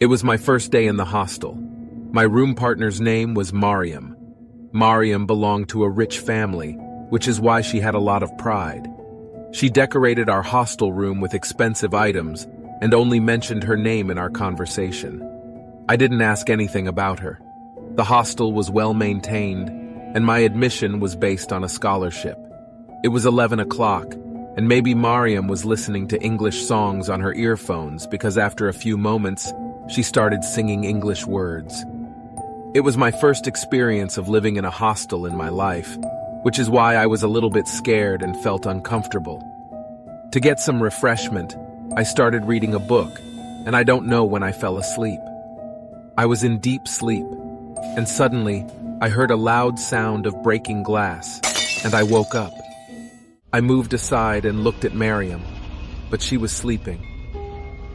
It was my first day in the hostel. My room partner's name was Mariam. Mariam belonged to a rich family, which is why she had a lot of pride. She decorated our hostel room with expensive items and only mentioned her name in our conversation. I didn't ask anything about her. The hostel was well maintained, and my admission was based on a scholarship. It was 11 o'clock, and maybe Mariam was listening to English songs on her earphones because after a few moments, she started singing English words. It was my first experience of living in a hostel in my life, which is why I was a little bit scared and felt uncomfortable. To get some refreshment, I started reading a book, and I don't know when I fell asleep. I was in deep sleep, and suddenly, I heard a loud sound of breaking glass, and I woke up. I moved aside and looked at Mariam, but she was sleeping.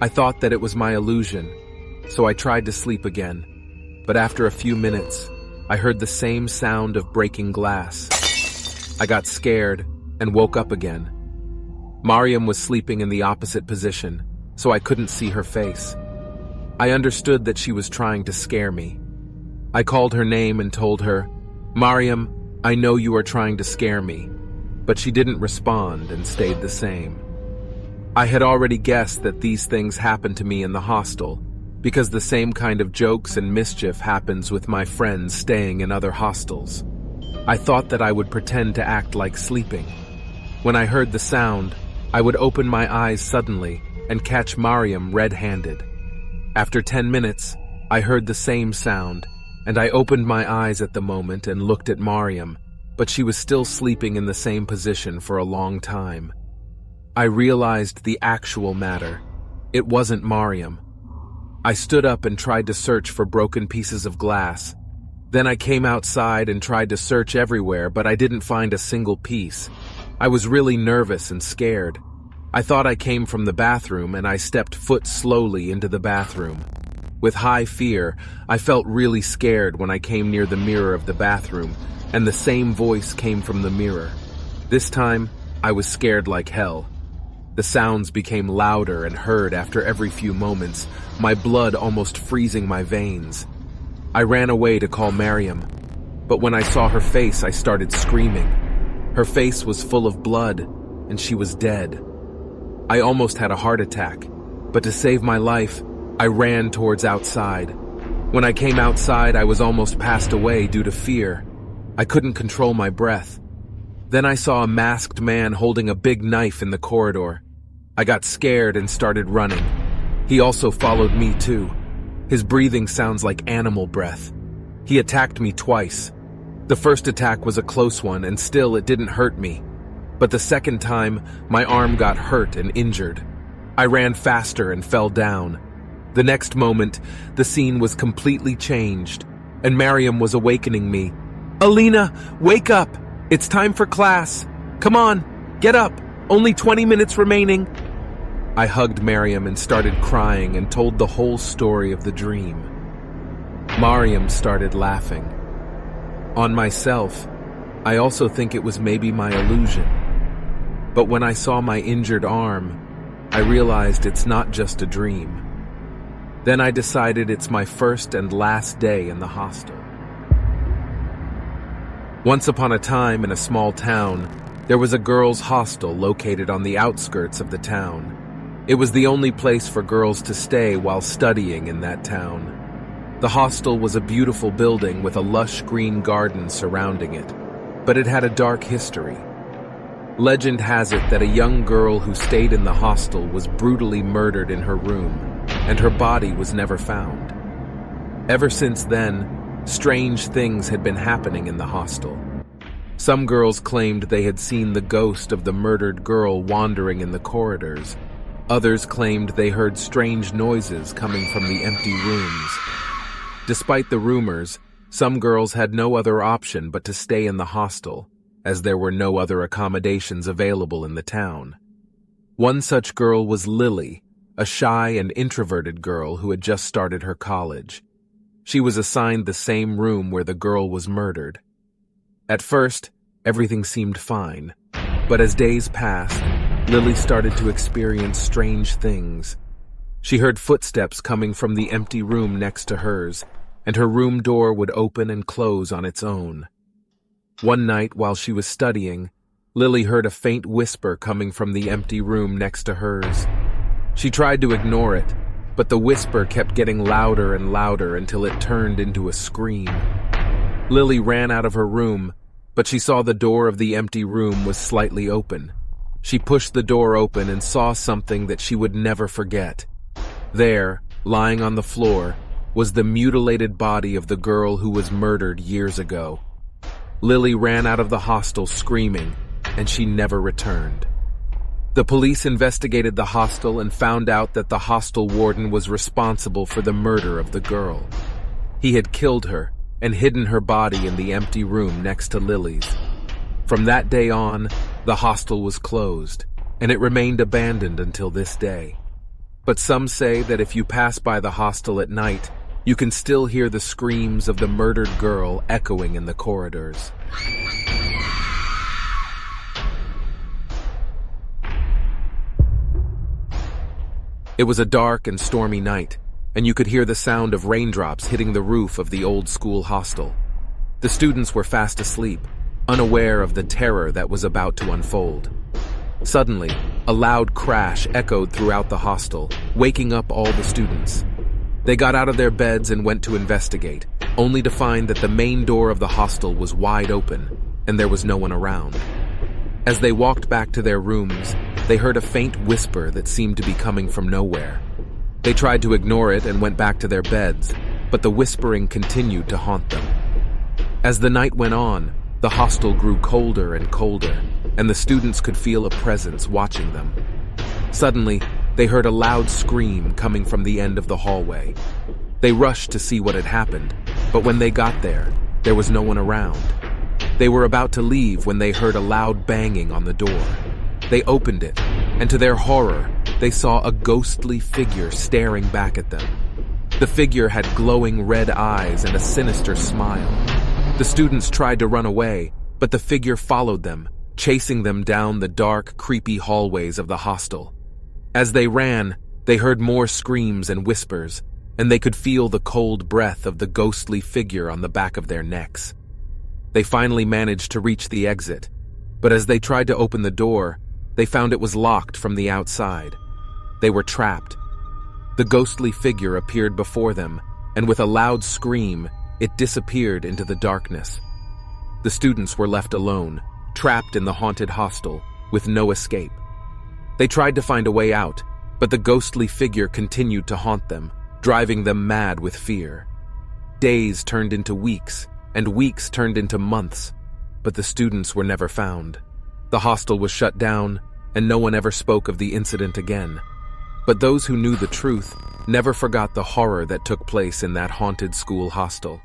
I thought that it was my illusion, so I tried to sleep again. But after a few minutes, I heard the same sound of breaking glass. I got scared and woke up again. Mariam was sleeping in the opposite position, so I couldn't see her face. I understood that she was trying to scare me. I called her name and told her, "Mariam, I know you are trying to scare me," but she didn't respond and stayed the same. I had already guessed that these things happened to me in the hostel, because the same kind of jokes and mischief happens with my friends staying in other hostels. I thought that I would pretend to act like sleeping. When I heard the sound, I would open my eyes suddenly and catch Mariam red-handed. After 10 minutes, I heard the same sound, and I opened my eyes at the moment and looked at Mariam, but she was still sleeping in the same position for a long time. I realized the actual matter. It wasn't Mariam. I stood up and tried to search for broken pieces of glass. Then I came outside and tried to search everywhere, but I didn't find a single piece. I was really nervous and scared. I thought I came from the bathroom, and I stepped foot slowly into the bathroom. With high fear, I felt really scared when I came near the mirror of the bathroom, and the same voice came from the mirror. This time, I was scared like hell. The sounds became louder and heard after every few moments, my blood almost freezing my veins. I ran away to call Mariam, but when I saw her face, I started screaming. Her face was full of blood, and she was dead. I almost had a heart attack, but to save my life, I ran towards outside. When I came outside, I was almost passed away due to fear. I couldn't control my breath. Then I saw a masked man holding a big knife in the corridor. I got scared and started running. He also followed me too. His breathing sounds like animal breath. He attacked me twice. The first attack was a close one, and still it didn't hurt me. But the second time, my arm got hurt and injured. I ran faster and fell down. The next moment, the scene was completely changed, and Mariam was awakening me. "Alina, wake up! It's time for class! Come on, get up! Only 20 minutes remaining!" I hugged Mariam and started crying and told the whole story of the dream. Mariam started laughing. On myself, I also think it was maybe my illusion. But when I saw my injured arm, I realized it's not just a dream. Then I decided it's my first and last day in the hostel. Once upon a time in a small town, there was a girls' hostel located on the outskirts of the town. It was the only place for girls to stay while studying in that town. The hostel was a beautiful building with a lush green garden surrounding it, but it had a dark history. Legend has it that a young girl who stayed in the hostel was brutally murdered in her room, and her body was never found. Ever since then, strange things had been happening in the hostel. Some girls claimed they had seen the ghost of the murdered girl wandering in the corridors. Others claimed they heard strange noises coming from the empty rooms. Despite the rumors, some girls had no other option but to stay in the hostel, as there were no other accommodations available in the town. One such girl was Lily, a shy and introverted girl who had just started her college. She was assigned the same room where the girl was murdered. At first, everything seemed fine, but as days passed, Lily started to experience strange things. She heard footsteps coming from the empty room next to hers, and her room door would open and close on its own. One night, while she was studying, Lily heard a faint whisper coming from the empty room next to hers. She tried to ignore it, but the whisper kept getting louder and louder until it turned into a scream. Lily ran out of her room, but she saw the door of the empty room was slightly open. She pushed the door open and saw something that she would never forget. There, lying on the floor, was the mutilated body of the girl who was murdered years ago. Lily ran out of the hostel screaming, and she never returned. The police investigated the hostel and found out that the hostel warden was responsible for the murder of the girl. He had killed her and hidden her body in the empty room next to Lily's. From that day on, the hostel was closed, and it remained abandoned until this day. But some say that if you pass by the hostel at night, you can still hear the screams of the murdered girl echoing in the corridors. It was a dark and stormy night, and you could hear the sound of raindrops hitting the roof of the old school hostel. The students were fast asleep, unaware of the terror that was about to unfold. Suddenly, a loud crash echoed throughout the hostel, waking up all the students. They got out of their beds and went to investigate, only to find that the main door of the hostel was wide open, and there was no one around. As they walked back to their rooms, they heard a faint whisper that seemed to be coming from nowhere. They tried to ignore it and went back to their beds, but the whispering continued to haunt them. As the night went on, the hostel grew colder and colder, and the students could feel a presence watching them. Suddenly, they heard a loud scream coming from the end of the hallway. They rushed to see what had happened, but when they got there was no one around. They were about to leave when they heard a loud banging on the door. They opened it, and to their horror, they saw a ghostly figure staring back at them. The figure had glowing red eyes and a sinister smile. The students tried to run away, but the figure followed them, chasing them down the dark, creepy hallways of the hostel. As they ran, they heard more screams and whispers, and they could feel the cold breath of the ghostly figure on the back of their necks. They finally managed to reach the exit, but as they tried to open the door, they found it was locked from the outside. They were trapped. The ghostly figure appeared before them, and with a loud scream, it disappeared into the darkness. The students were left alone, trapped in the haunted hostel, with no escape. They tried to find a way out, but the ghostly figure continued to haunt them, driving them mad with fear. Days turned into weeks, and weeks turned into months, but the students were never found. The hostel was shut down, and no one ever spoke of the incident again. But those who knew the truth never forgot the horror that took place in that haunted school hostel.